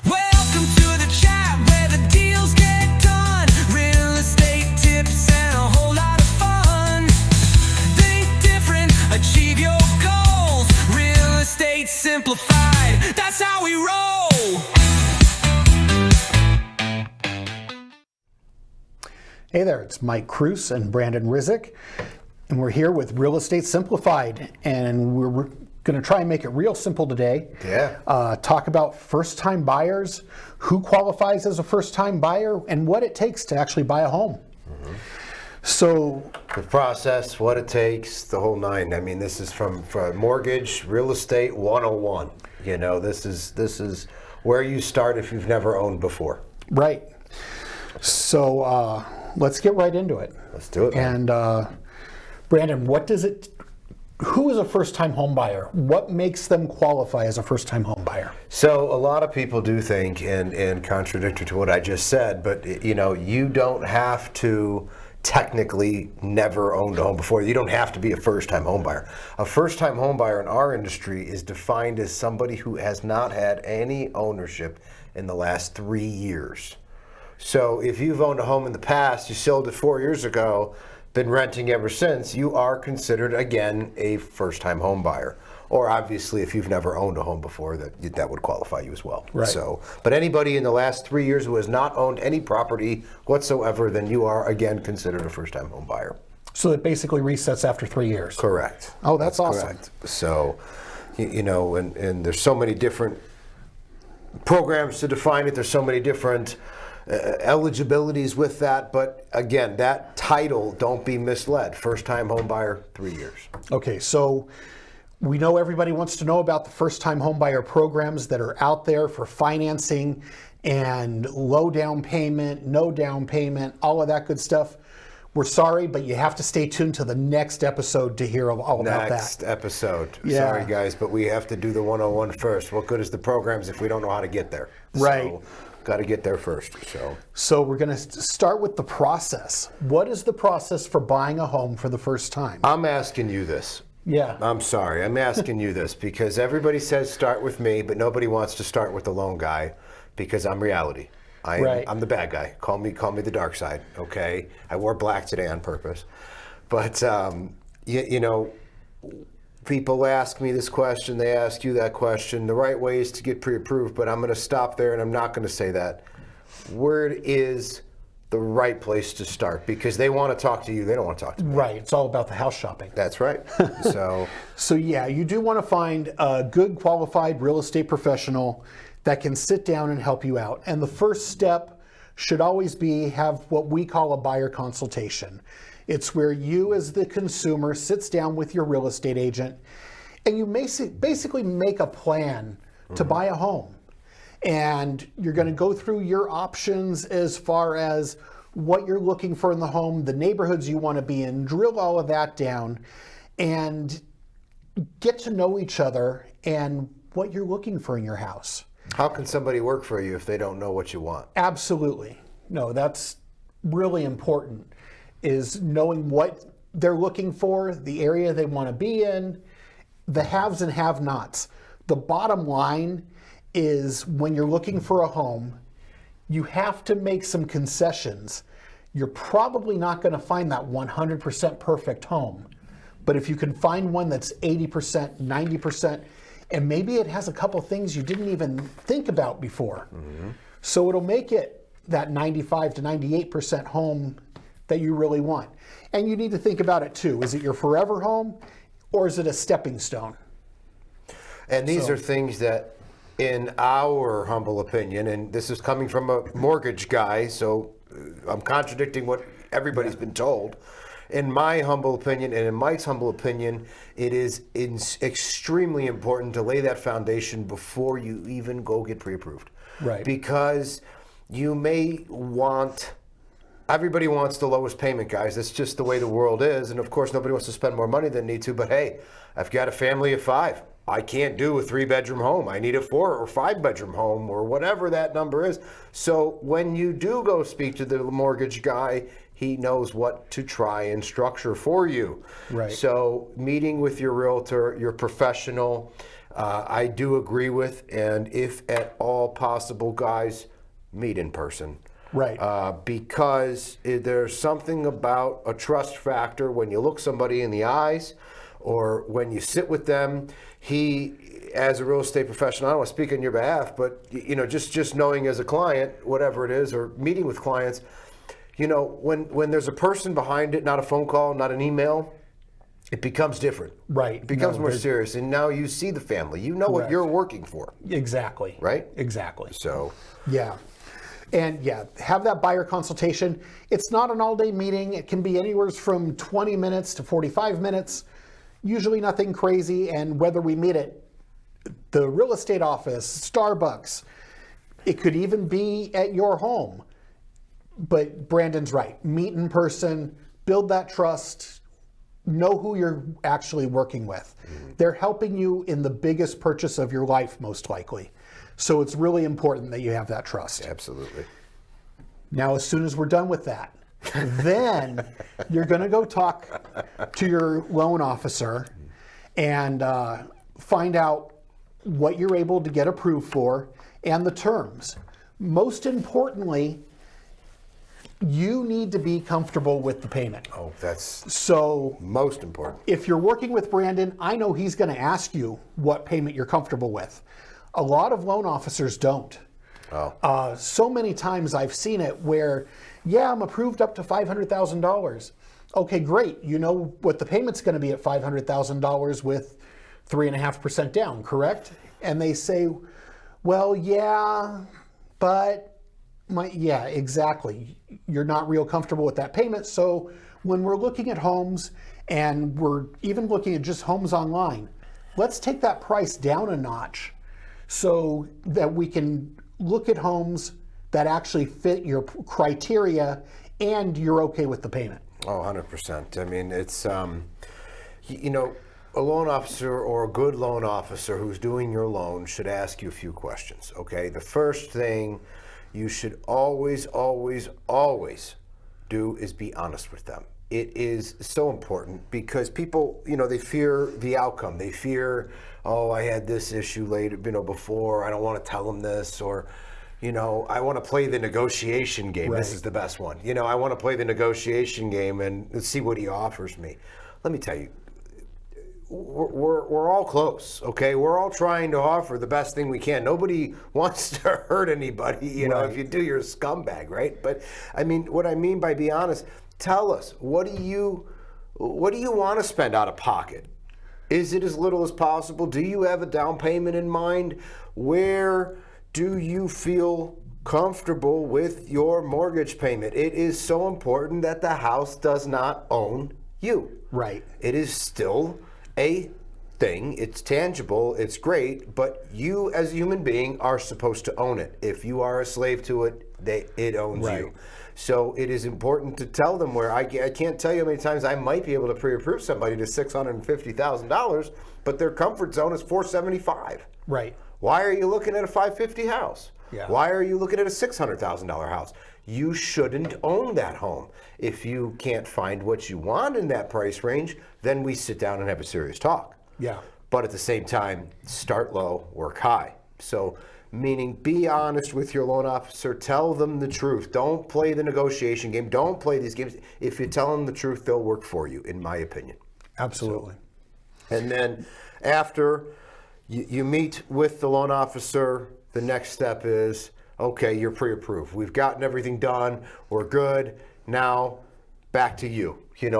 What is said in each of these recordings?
Welcome to the chat where the deals get done. Real estate tips and a whole lot of fun. Think different, achieve your goals. Real estate simplified, that's how we roll. Hey there, it's Mike Cruz and Brandon Rizik, and we're here with Real Estate Simplified, and we're going to try and make it real simple today. Yeah. Talk about first-time buyers, who qualifies as a first-time buyer, and what it takes to actually buy a home. Mm-hmm. So, The process, what it takes, the whole nine. I mean, this is from mortgage, real estate 101. You know, this is where you start if you've never owned before. right. So, let's get right into it. Let's do it, man. And Brandon, who is a first-time home buyer? What makes them qualify as a first-time home buyer? So a lot of people do think, and contradictory to what I just said, but you know, you don't have to technically never owned a home before. You don't have to be a first-time home buyer. A first-time home buyer in our industry is defined as somebody who has not had any ownership in the last 3 years. So if you've owned a home in the past, you sold it 4 years ago, been renting ever since, you are considered, again, a first-time home buyer. Or obviously, if you've never owned a home before, that would qualify you as well. Right. So, but anybody in the last 3 years who has not owned any property whatsoever, then you are, again, considered a first-time home buyer. So it basically resets after 3 years. Correct. Oh, that's awesome. Correct. So, you know, and there's so many different programs to define it. There's so many different eligibilities with that, but again, that title, don't be misled. First-time home buyer, 3 years. Okay, so we know everybody wants to know about the first-time home buyer programs that are out there for financing and low down payment, no down payment, all of that good stuff. We're sorry, but you have to stay tuned to the next episode to hear all about that. Next episode. Yeah. Sorry, guys, but we have to do the 101 first. What good is the programs if we don't know how to get there? Right. So, got to get there first. So we're going to start with the process. What is the process for buying a home for the first time? I'm asking you this. Yeah. I'm sorry. I'm asking you this because everybody says start with me, but nobody wants to start with the lone guy because I'm reality. Right. I'm the bad guy. Call me the dark side. Okay. I wore black today on purpose, but you know, people ask me this question. They ask you that question. The right way is to get pre-approved, but I'm going to stop there, and I'm not going to say that. Where is the right place to start? Because they want to talk to you. They don't want to talk to me. Right. It's all about the house shopping. That's right. So yeah, you do want to find a good qualified real estate professional that can sit down and help you out. And the first step should always be have what we call a buyer consultation. It's where you as the consumer sits down with your real estate agent and you basically make a plan to buy a home. And you're going to go through your options as far as what you're looking for in the home, the neighborhoods you want to be in, drill all of that down and get to know each other and what you're looking for in your house. How can somebody work for you if they don't know what you want? Absolutely. No, that's really important, is knowing what they're looking for, the area they want to be in, the haves and have-nots. The bottom line is when you're looking for a home, you have to make some concessions. You're probably not going to find that 100% perfect home, but if you can find one that's 80%, 90%, and maybe it has a couple things you didn't even think about before. Mm-hmm. So it'll make it that 95 to 98% home that you really want. And you need to think about it too. Is it your forever home or is it a stepping stone? And these are things that, in our humble opinion, and this is coming from a mortgage guy, so I'm contradicting what everybody's been told. In my humble opinion, and in Mike's humble opinion, it is extremely important to lay that foundation before you even go get pre-approved. Right. Because you may want, everybody wants the lowest payment, guys. That's just the way the world is. And of course, nobody wants to spend more money than need to. But hey, I've got a family of 5. I can't do a 3-bedroom home. I need a 4 or 5-bedroom home or whatever that number is. So when you do go speak to the mortgage guy, he knows what to try and structure for you. Right. So meeting with your realtor, your professional, I do agree with, and if at all possible, guys, meet in person. Right. Because there's something about a trust factor when you look somebody in the eyes or when you sit with them. As a real estate professional, I don't want to speak on your behalf, but just knowing as a client, whatever it is, or meeting with clients, when there's a person behind it, not a phone call, not an email, it becomes different. Right. It becomes more serious. And now you see the family. You know what you're working for. Exactly. Right? Exactly. So. Yeah. And have that buyer consultation. It's not an all-day meeting. It can be anywhere from 20 minutes to 45 minutes. Usually nothing crazy. And whether we meet at the real estate office, Starbucks, it could even be at your home. But Brandon's right. Meet in person, build that trust, know who you're actually working with. They're helping you in the biggest purchase of your life, most likely. So it's really important that you have that trust. Absolutely. Now, as soon as we're done with that, then you're going to go talk to your loan officer and find out what you're able to get approved for and the terms. Most importantly, you need to be comfortable with the payment. Oh, that's so most important. If you're working with Brandon, I know he's going to ask you what payment you're comfortable with. A lot of loan officers don't. Oh. So many times I've seen it where, I'm approved up to $500,000. Okay, great. You know what the payment's going to be at $500,000 with 3.5% down, correct? And they say, well, yeah, but exactly. You're not real comfortable with that payment. So when we're looking at homes and we're even looking at just homes online, let's take that price down a notch so that we can look at homes that actually fit your criteria and you're okay with the payment. Oh, 100%. I mean, it's, a loan officer or a good loan officer who's doing your loan should ask you a few questions, okay? The first thing you should always, always, always do is be honest with them. It is so important because people, they fear the outcome. They fear, I had this issue later, before. I don't want to tell them this, or, I want to play the negotiation game. Right. This is the best one. I want to play the negotiation game and see what he offers me. Let me tell you, we're all close, okay? We're all trying to offer the best thing we can. Nobody wants to hurt anybody, Right. If you do, you're a scumbag, right? But I mean, what I mean by be honest, tell us, what do you want to spend out of pocket? Is it as little as possible? Do you have a down payment in mind? Where do you feel comfortable with your mortgage payment? It is so important that the house does not own you. Right. It is still a thing. It's tangible. It's great. But you as a human being are supposed to own it. If you are a slave to it, it owns Right. you. So it is important to tell them where I can't tell you how many times I might be able to pre-approve somebody to $650,000, but their comfort zone is $475,000. Right. Why are you looking at a $550,000 house? Yeah. Why are you looking at a $600,000 house? You shouldn't own that home. If you can't find what you want in that price range, then we sit down and have a serious talk. Yeah. But at the same time, start low, work high. So, meaning be honest with your loan officer, tell them the truth. Don't play the negotiation game. Don't play these games. If you tell them the truth, they'll work for you, in my opinion. Absolutely. And then after you meet with the loan officer, the next step is, okay, you're pre-approved. We've gotten everything done. We're good. Now, back to you.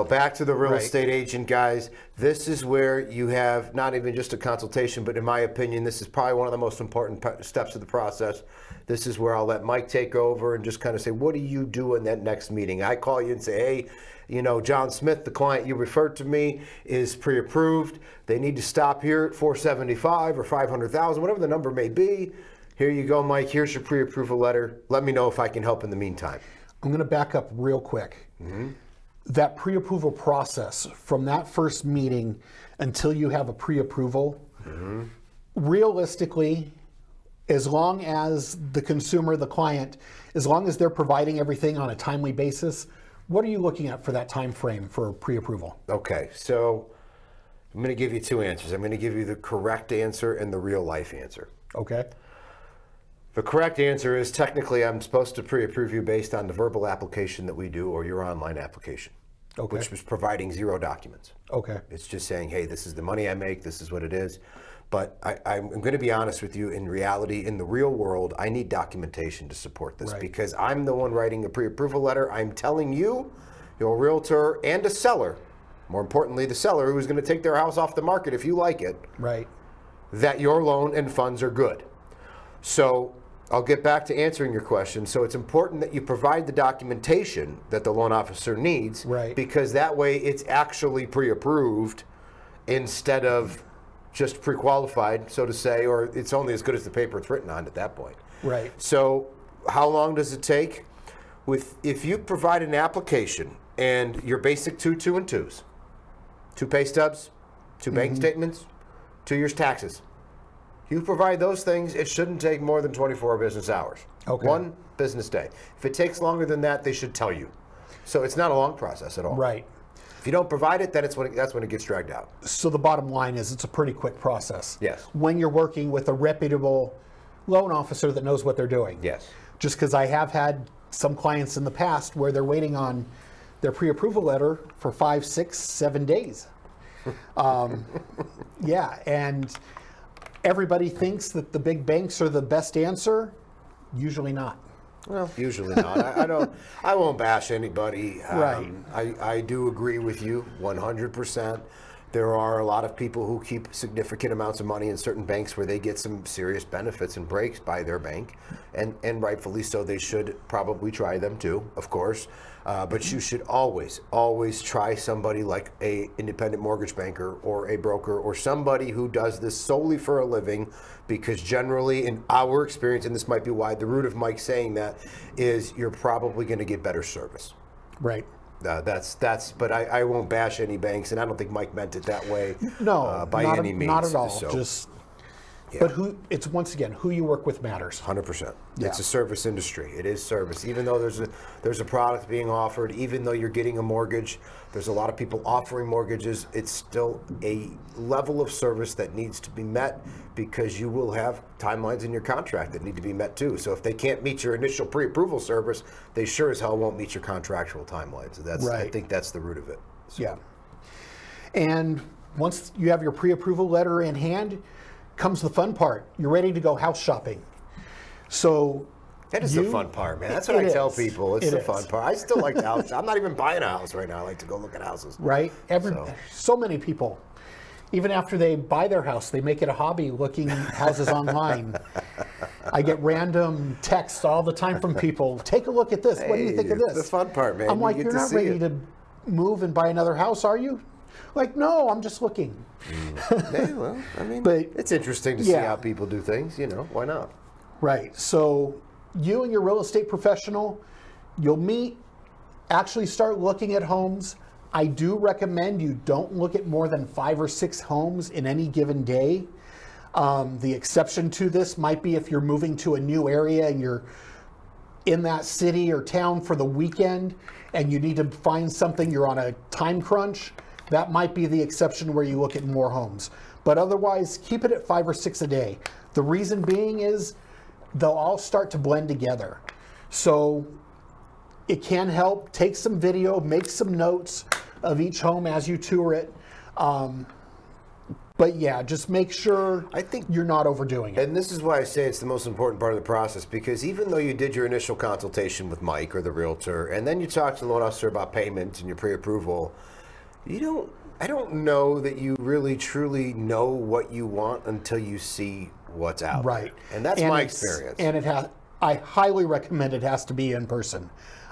Back to the real Right. estate agent, guys. This is where you have not even just a consultation, but in my opinion, this is probably one of the most important steps of the process. This is where I'll let Mike take over and just kind of say, what do you do in that next meeting? I call you and say, hey, John Smith, the client you referred to me, is pre-approved. They need to stop here at 475 or 500,000, whatever the number may be. Here you go, Mike. Here's your pre-approval letter. Let me know if I can help in the meantime. I'm going to back up real quick. Mm-hmm. That pre-approval process, from that first meeting until you have a pre-approval, mm-hmm. realistically, as long as the consumer, the client, as long as they're providing everything on a timely basis, what are you looking at for that time frame for pre-approval? Okay, so I'm going to give you two answers. I'm going to give you the correct answer and the real life answer. Okay. The correct answer is technically I'm supposed to pre-approve you based on the verbal application that we do or your online application, Okay. which was providing 0 documents. Okay. It's just saying, hey, this is the money I make, this is what it is. But I'm going to be honest with you, in reality, in the real world, I need documentation to support this because I'm the one writing a pre-approval letter. I'm telling you, your realtor and a seller, more importantly, the seller who is going to take their house off the market if you like it, Right. that your loan and funds are good. So I'll get back to answering your question. So it's important that you provide the documentation that the loan officer needs, Right. because that way it's actually pre-approved instead of just pre-qualified, so to say, or it's only as good as the paper it's written on at that point. Right. So how long does it take? If you provide an application and your basic 2 and 2s, 2 pay stubs, 2 bank statements, 2 years taxes, you provide those things, it shouldn't take more than 24 business hours. Okay. 1 business day. If it takes longer than that, they should tell you. So it's not a long process at all. Right. If you don't provide it, then that's when it gets dragged out. So the bottom line is it's a pretty quick process. Yes. When you're working with a reputable loan officer that knows what they're doing. Yes. Just because I have had some clients in the past where they're waiting on their pre-approval letter for 5, 6, 7 days. Yeah, and everybody thinks that the big banks are the best answer. Usually not. Well, usually not. I won't bash anybody. Right. I do agree with you 100%. There are a lot of people who keep significant amounts of money in certain banks where they get some serious benefits and breaks by their bank, and rightfully so. They should probably try them too, of course. But you should always try somebody like a independent mortgage banker or a broker or somebody who does this solely for a living, because generally, in our experience, and this might be why the root of Mike saying that is, you're probably going to get better service. Right. But I won't bash any banks, and I don't think Mike meant it that way. No, by not any means. Not at all. So, Just, yeah. but it's once again, who you work with matters. 100%. Yeah. It's a service industry. It is service. Even though there's a product being offered, even though you're getting a mortgage, there's a lot of people offering mortgages. It's still a level of service that needs to be met, because you will have timelines in your contract that need to be met too. So if they can't meet your initial pre-approval service, they sure as hell won't meet your contractual timelines. Right. I think that's the root of it. So. Yeah. And once you have your pre-approval letter in hand, comes the fun part. You're ready to go house shopping. So That is the fun part, man. That's what I tell people. It's the fun part. I still like the house. I'm not even buying a house right now. I like to go look at houses. Right? So many people, even after they buy their house, they make it a hobby looking houses online. I get random texts all the time from people. Take a look at this. What do you think of this? It's the fun part, man. I'm like, you're not ready to move and buy another house, are you? Like, no, I'm just looking. Yeah, well, I mean, But it's interesting to see how people do things. Why not? Right. So you and your real estate professional, you'll meet, actually start looking at homes. I do recommend you don't look at more than 5 or 6 homes in any given day. The exception to this might be if you're moving to a new area and you're in that city or town for the weekend and you need to find something, you're on a time crunch. That might be the exception where you look at more homes. But otherwise, keep it at 5 or 6 a day. The reason being is they'll all start to blend together. So it can help. Take some video, make some notes of each home as you tour it. But yeah, just make sure you're not overdoing it. And this is why I say it's the most important part of the process, because even though you did your initial consultation with Mike or the realtor, and then you talked to the loan officer about payment and your pre-approval, I don't know that you really truly know what you want until you see what's out right there. And that's my experience. And I highly recommend it has to be in person.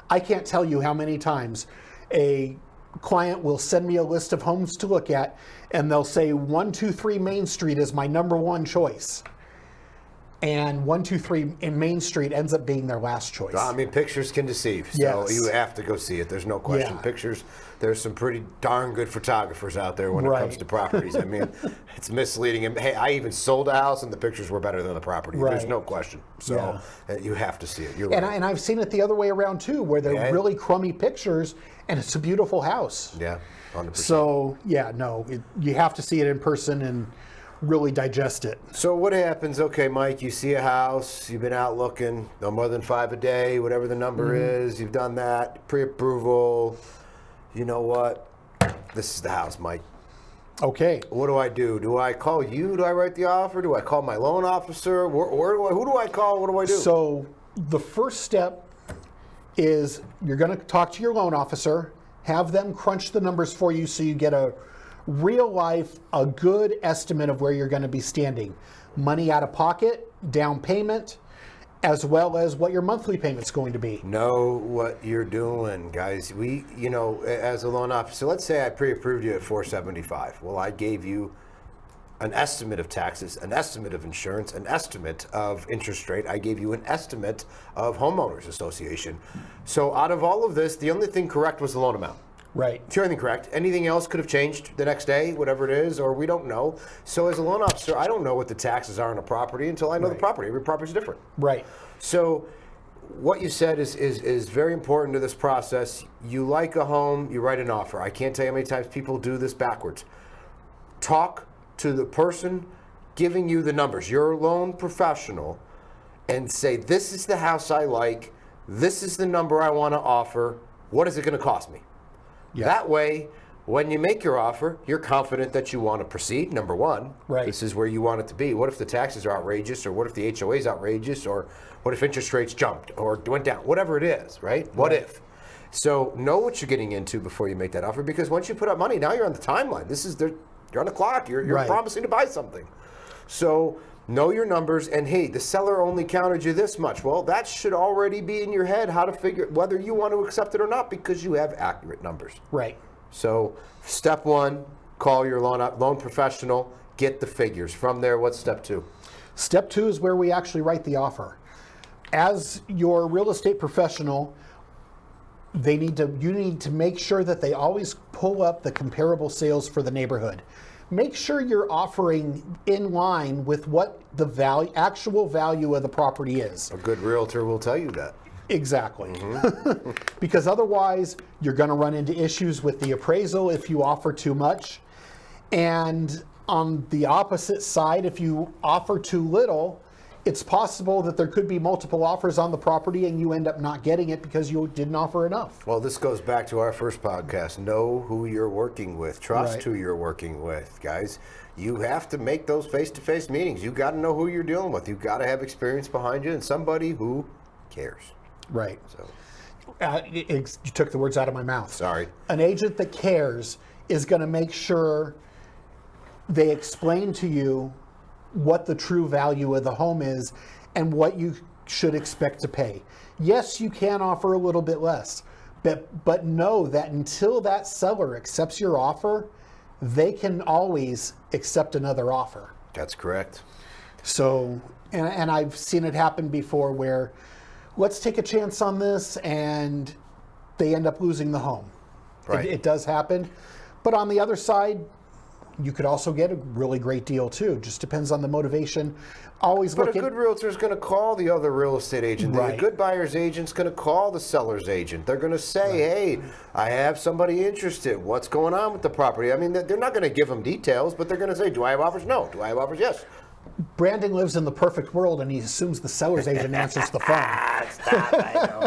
I can't tell you how many times a client will send me a list of homes to look at and they'll say 123 Main Street is my number one choice. and 123 in Main Street ends up being their last choice. I mean, pictures can deceive, so Yes. you have to go see it. There's no question. Yeah. Pictures, there's some pretty darn good photographers out there when it Right. comes to properties. I mean, it's misleading. And hey, I even sold a house and the pictures were better than the property. There's Right. no question. So you have to see it. You're And, right. and I've seen it the other way around too, where they're Yeah. really crummy pictures and it's a beautiful house. Yeah, 100%. So, yeah, no, you have to see it in person and really digest it. So what happens? Okay, Mike, you see a house, you've been out looking, no more than 5 a day, whatever the number is, you've done that, pre-approval. You know what? This is the house, Mike. Okay. What do I do? Do I call you? Do I write the offer? Do I call my loan officer? Who do I call? What do I do? So the first step is you're going to talk to your loan officer, have them crunch the numbers for you so you get a real life, a good estimate of where you're going to be standing. Money out of pocket, down payment, as well as what your monthly payment's going to be. Know what you're doing, guys. As a loan officer, let's say I pre-approved you at 475. Well, I gave you an estimate of taxes, an estimate of insurance, an estimate of interest rate. I gave you an estimate of homeowners association. So out of all of this, the only thing correct was the loan amount. Right. It's everything correct. Anything else could have changed the next day, whatever it is, or we don't know. So as a loan officer, I don't know what the taxes are on a property until I know the property. Every property is different. Right. So what you said is very important to this process. You like a home, you write an offer. I can't tell you how many times people do this backwards. Talk to the person giving you the numbers, your loan professional, and say, this is the house I like, this is the number I want to offer, what is it going to cost me? Yeah. That way, when you make your offer, you're confident that you want to proceed, number one. Right. This is where you want it to be. What if the taxes are outrageous, or what if the HOA is outrageous, or what if interest rates jumped or went down? Whatever it is, right? What if? So know what you're getting into before you make that offer, because once you put up money, now you're on the timeline. You're on the clock. You're Right. promising to buy something. So know your numbers, and hey, the seller only counted you this much. Well, that should already be in your head how to figure whether you want to accept it or not, because you have accurate numbers. Right. So step one, call your loan professional, get the figures. From there, what's step two? Step two is where we actually write the offer. As your real estate professional, you need to make sure that they always pull up the comparable sales for the neighborhood. Make sure you're offering in line with what the actual value of the property is. A good realtor will tell you that. Exactly. Because otherwise, you're going to run into issues with the appraisal if you offer too much. And on the opposite side, if you offer too little, it's possible that there could be multiple offers on the property and you end up not getting it because you didn't offer enough. Well, this goes back to our first podcast. Know who you're working with. Trust Right. who you're working with, guys. You have to make those face-to-face meetings. You got to know who you're dealing with. You got to have experience behind you and somebody who cares. Right. So, You took the words out of my mouth. sorry. An agent that cares is going to make sure they explain to you what the true value of the home is and what you should expect to pay. Yes, you can offer a little bit less, but know that until that seller accepts your offer, they can always accept another offer. That's correct. So, and I've seen it happen before where let's take a chance on this and they end up losing the home. Right. It does happen. But on the other side, you could also get a really great deal too. Just depends on the motivation. Always But look a at good realtor is going to call the other real estate agent. Right. A good buyer's agent's going to call the seller's agent. They're going to say, hey, I have somebody interested. What's going on with the property? I mean, they're not going to give them details, but they're going to say, do I have offers? No. Do I have offers? Yes. Brandon lives in the perfect world and he assumes the seller's agent answers the phone. Stop.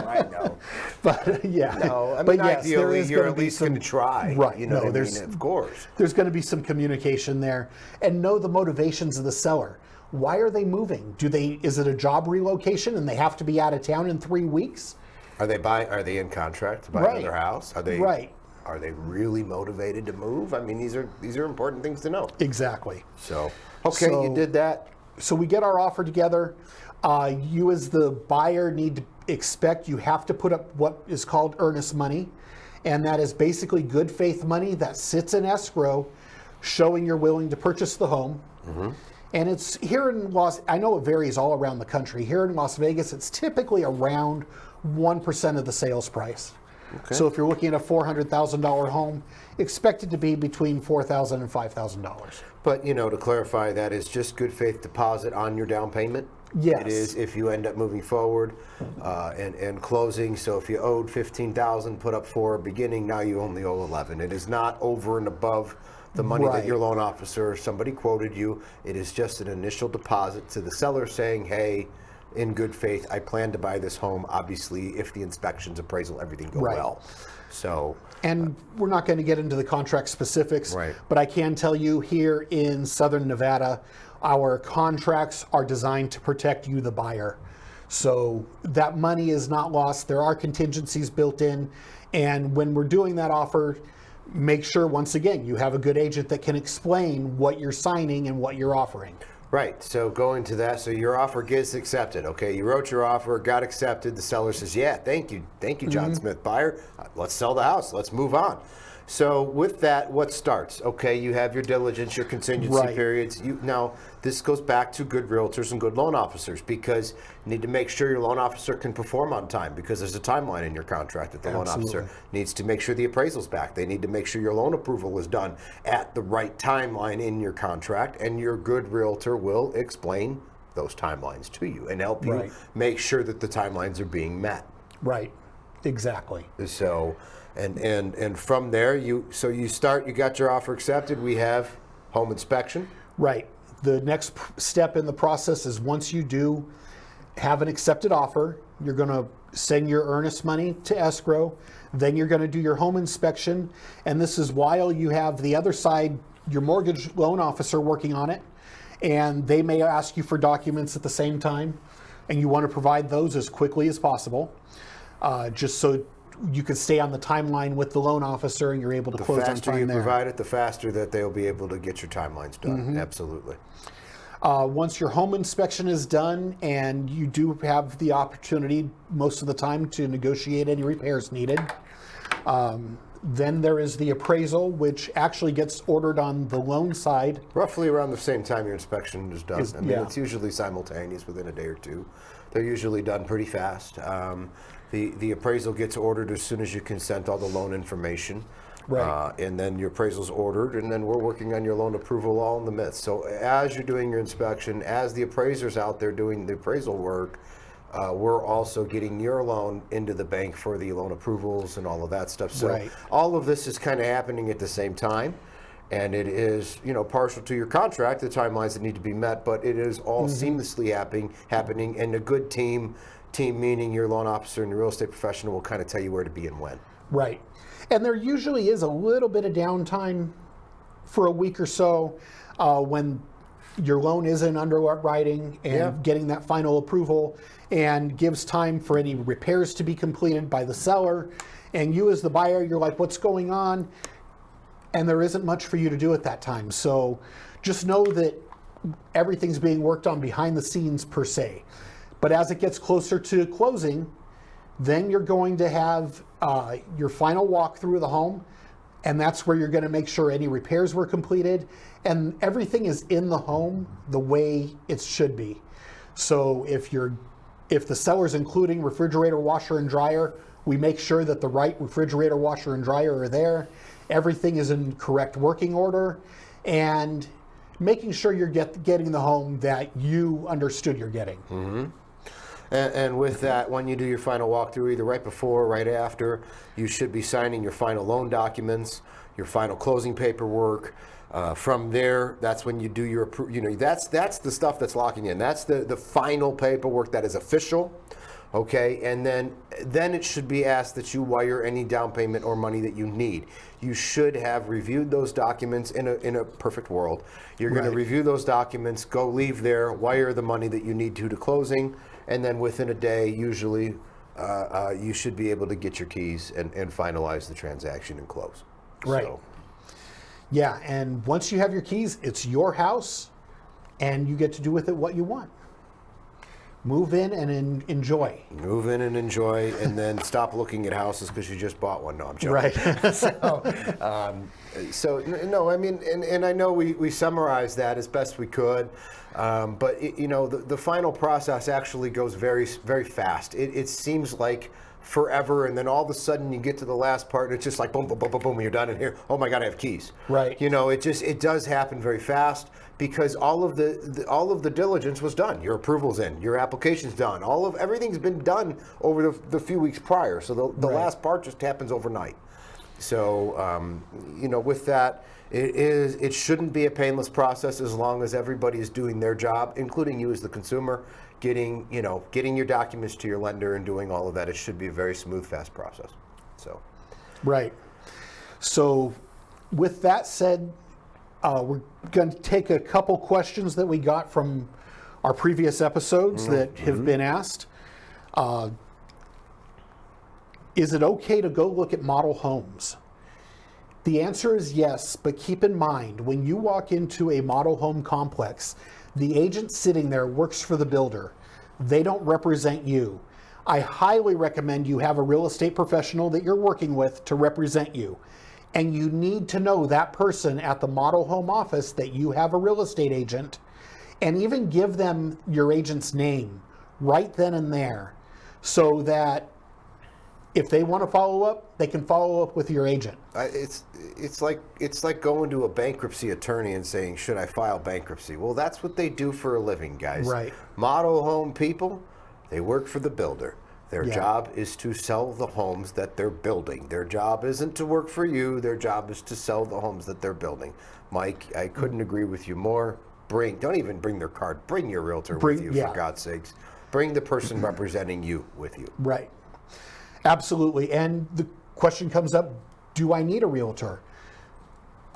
I know. But yeah. No, I But mean, yes, there ideally, is you're gonna at be least going to try. Right. You know No, what I there's- mean? Of course. There's going to be some communication there, and know the motivations of the seller. Why are they moving? Is it a job relocation and they have to be out of town in 3 weeks? Are they in contract to buy Right. another house? Are they Right. Are they really motivated to move? I mean, these are important things to know. Exactly. So, okay, So- you did that. So we get our offer together. You as the buyer need to expect you have to put up what is called earnest money. And that is basically good faith money that sits in escrow showing you're willing to purchase the home. And it's here in I know it varies all around the country. Here in Las Vegas, it's typically around 1% of the sales price. Okay. So if you're looking at a $400,000 home, expect it to be between $4,000 and $5,000. But, to clarify, that is just good faith deposit on your down payment? Yes. It is if you end up moving forward and closing. So if you owed $15,000, put up 4 beginning, now you only owe 11. It is not over and above the money that Right. your loan officer or somebody quoted you. It is just an initial deposit to the seller saying, hey, in good faith, I plan to buy this home. Obviously, if the inspections, appraisal, everything go Right. well. So, And we're not going to get into the contract specifics, Right. but I can tell you here in Southern Nevada, our contracts are designed to protect you, the buyer. So that money is not lost. There are contingencies built in. And when we're doing that offer, make sure, once again, you have a good agent that can explain what you're signing and what you're offering. right. So going to that, so your offer gets accepted. Okay, you wrote your offer, got accepted. The seller says, yeah, thank you, John Smith, buyer. Let's sell the house. Let's move on. So with that, what starts? Okay, you have your diligence, your contingency Right. periods. Now, this goes back to good realtors and good loan officers, because you need to make sure your loan officer can perform on time, because there's a timeline in your contract that the loan officer needs to make sure the appraisal's back. They need to make sure your loan approval is done at the right timeline in your contract, and your good realtor will explain those timelines to you and help you Right. make sure that the timelines are being met. Right. Exactly. So, and from there, you start. You got your offer accepted. We have home inspection. Right. The next step in the process is, once you do have an accepted offer, you're going to send your earnest money to escrow. Then you're going to do your home inspection. And this is while you have the other side, your mortgage loan officer, working on it. And they may ask you for documents at the same time. And you want to provide those as quickly as possible, just so you can stay on the timeline with the loan officer and you're able to The close on faster you time there. provide it, the faster that they'll be able to get your timelines done. Absolutely. Once your home inspection is done, and you do have the opportunity most of the time to negotiate any repairs needed, then there is the appraisal, which actually gets ordered on the loan side. Roughly around the same time your inspection is done. Yeah. It's usually simultaneous within a day or two. They're usually done pretty fast. The appraisal gets ordered as soon as you consent all the loan information. Right. And then your appraisal's ordered, and then we're working on your loan approval all in the midst. So as you're doing your inspection, as the appraiser's out there doing the appraisal work, we're also getting your loan into the bank for the loan approvals and all of that stuff. So Right. all of this is kind of happening at the same time. And it is, partial to your contract, the timelines that need to be met, but it is all seamlessly happening, and a good team meaning your loan officer and your real estate professional, will kind of tell you where to be and when. Right. And there usually is a little bit of downtime for a week or so when your loan is in underwriting and Yeah. getting that final approval, and gives time for any repairs to be completed by the seller. And you, as the buyer, you're like, what's going on? And there isn't much for you to do at that time. So just know that everything's being worked on behind the scenes per se. But as it gets closer to closing, then you're going to have your final walkthrough of the home, and that's where you're going to make sure any repairs were completed and everything is in the home the way it should be. So if the seller's including refrigerator, washer, and dryer, we make sure that the right refrigerator, washer, and dryer are there. Everything is in correct working order, and making sure you're getting the home that you understood you're getting. And with that, when you do your final walkthrough, either right before or right after, you should be signing your final loan documents, your final closing paperwork. From there, that's when you do your, that's the stuff that's locking in. That's the final paperwork that is official. Okay, and then it should be asked that you wire any down payment or money that you need. You should have reviewed those documents in a perfect world. You're going to Right. review those documents, go leave there, wire the money that you need to closing, and then within a day, usually, you should be able to get your keys and finalize the transaction and close. Right. So, Yeah, and once you have your keys, it's your house, and you get to do with it what you want. Move in and enjoy. Move in and enjoy, and then stop looking at houses because you just bought one. No, I'm joking. Right. No, I mean, and I know we summarized that as best we could, but the final process actually goes very, very fast. It seems like forever, and then all of a sudden you get to the last part, and it's just like boom, boom, boom, boom, boom, you're done in here. Oh my God, I have keys. Right. It does happen very fast because all of the diligence was done. Your approval's in, your application's done. Everything's been done over the few weeks prior. So the Right. last part just happens overnight. So with that, it shouldn't be a painless process as long as everybody is doing their job, including you as the consumer, getting your documents to your lender and doing all of that. It should be a very smooth, fast process. So, Right. So with that said, we're going to take a couple questions that we got from our previous episodes that have been asked. Is it okay to go look at model homes? The answer is yes, but keep in mind, when you walk into a model home complex, the agent sitting there works for the builder. They don't represent you. I highly recommend you have a real estate professional that you're working with to represent you. And you need to know that person at the model home office that you have a real estate agent, and even give them your agent's name right then and there, so that if they want to follow up, they can follow up with your agent. it's like going to a bankruptcy attorney and saying, should I file bankruptcy? Well, that's what they do for a living, guys. Right. Model home people, they work for the builder. Their Yeah. job is to sell the homes that they're building. Their job isn't to work for you. Their job is to sell the homes that they're building. Mike, I couldn't agree with you more. Don't even bring their card. Bring your realtor with you, yeah. for God's sakes. Bring the person representing you with you. Right. Absolutely. And the question comes up, do I need a realtor?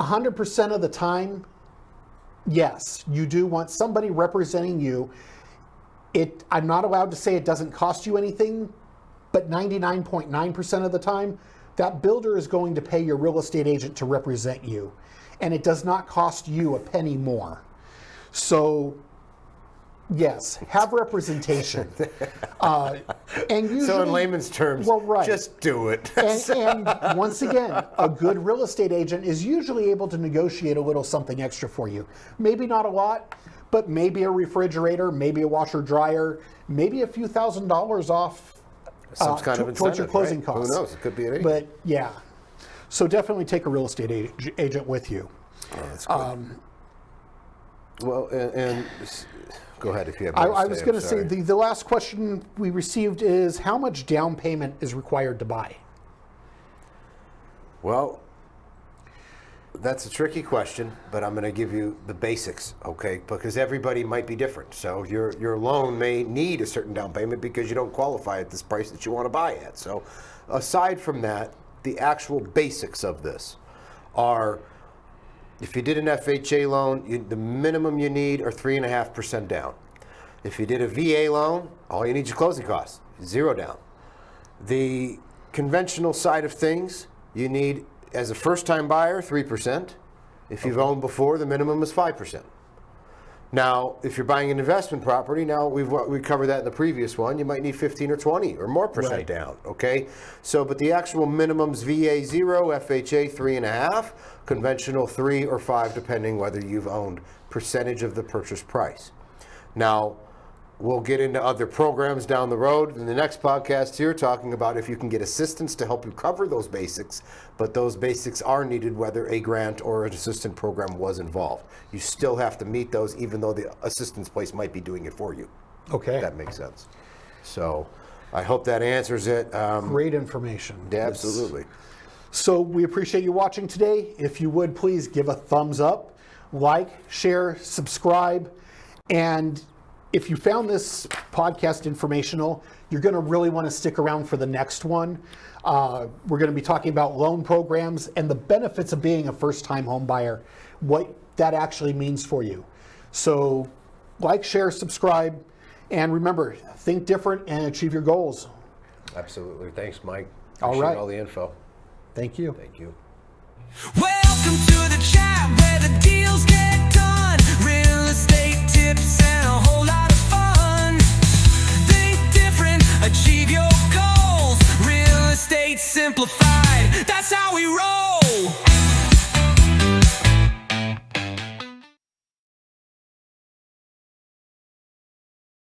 100% of the time, yes, you do want somebody representing you. I'm not allowed to say it doesn't cost you anything, but 99.9% of the time, that builder is going to pay your real estate agent to represent you. And it does not cost you a penny more. So, yes, have representation. And usually, So in layman's terms, well, right. just do it. And once again, a good real estate agent is usually able to negotiate a little something extra for you. Maybe not a lot, but maybe a refrigerator, maybe a washer dryer, maybe a few $1,000s off Some kind of towards your incentive, closing right? costs. Who knows? It could be anything. But yeah, so definitely take a real estate agent with you. Oh, that's good. Well, and go ahead if you have more to I was going to say, sorry. the last question we received is, how much down payment is required to buy? Well, that's a tricky question, but I'm going to give you the basics, okay? Because everybody might be different. So your loan may need a certain down payment because you don't qualify at this price that you want to buy at. So aside from that, the actual basics of this are, if you did an FHA loan, the minimum you need are 3.5% down. If you did a VA loan, all you need is your closing costs, 0 down. The conventional side of things, you need, as a first-time buyer, 3%. If you've owned before, the minimum is 5%. Now, if you're buying an investment property, now we covered that in the previous one, you might need 15 or 20 or more percent Right. down, okay? So, but the actual minimum's VA 0, FHA 3.5, conventional 3 or 5, depending whether you've owned percentage of the purchase price. Now, we'll get into other programs down the road in the next podcast here, talking about if you can get assistance to help you cover those basics, but those basics are needed whether a grant or an assistance program was involved. You still have to meet those even though the assistance place might be doing it for you. Okay. If that makes sense. So I hope that answers it. Great information. Yeah, Yes. absolutely. So we appreciate you watching today. If you would, please give a thumbs up, like, share, subscribe, and if you found this podcast informational, you're going to really want to stick around for the next one. We're going to be talking about loan programs and the benefits of being a first-time home buyer, what that actually means for you. So like, share, subscribe, and remember, think different and achieve your goals. Absolutely. Thanks, Mike. All Appreciate right. all the info. Thank you. Thank you. Well,